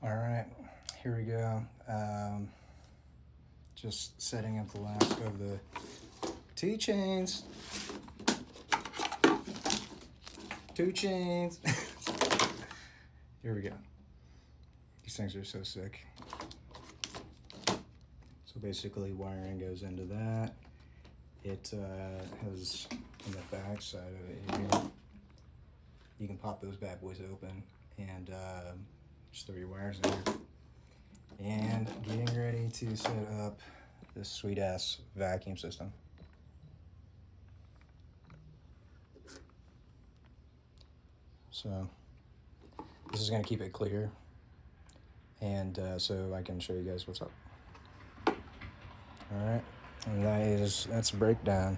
All right, here we go. Just setting up the last of the T-chains. 2 chains. Here we go. These things are so sick. So basically wiring goes into that. It has on the back side of it here, you can pop those bad boys open and just throw your wires in there. And getting ready to set up this sweet ass vacuum system. So this is gonna keep it clear, and so I can show you guys what's up. All right, and that's a breakdown.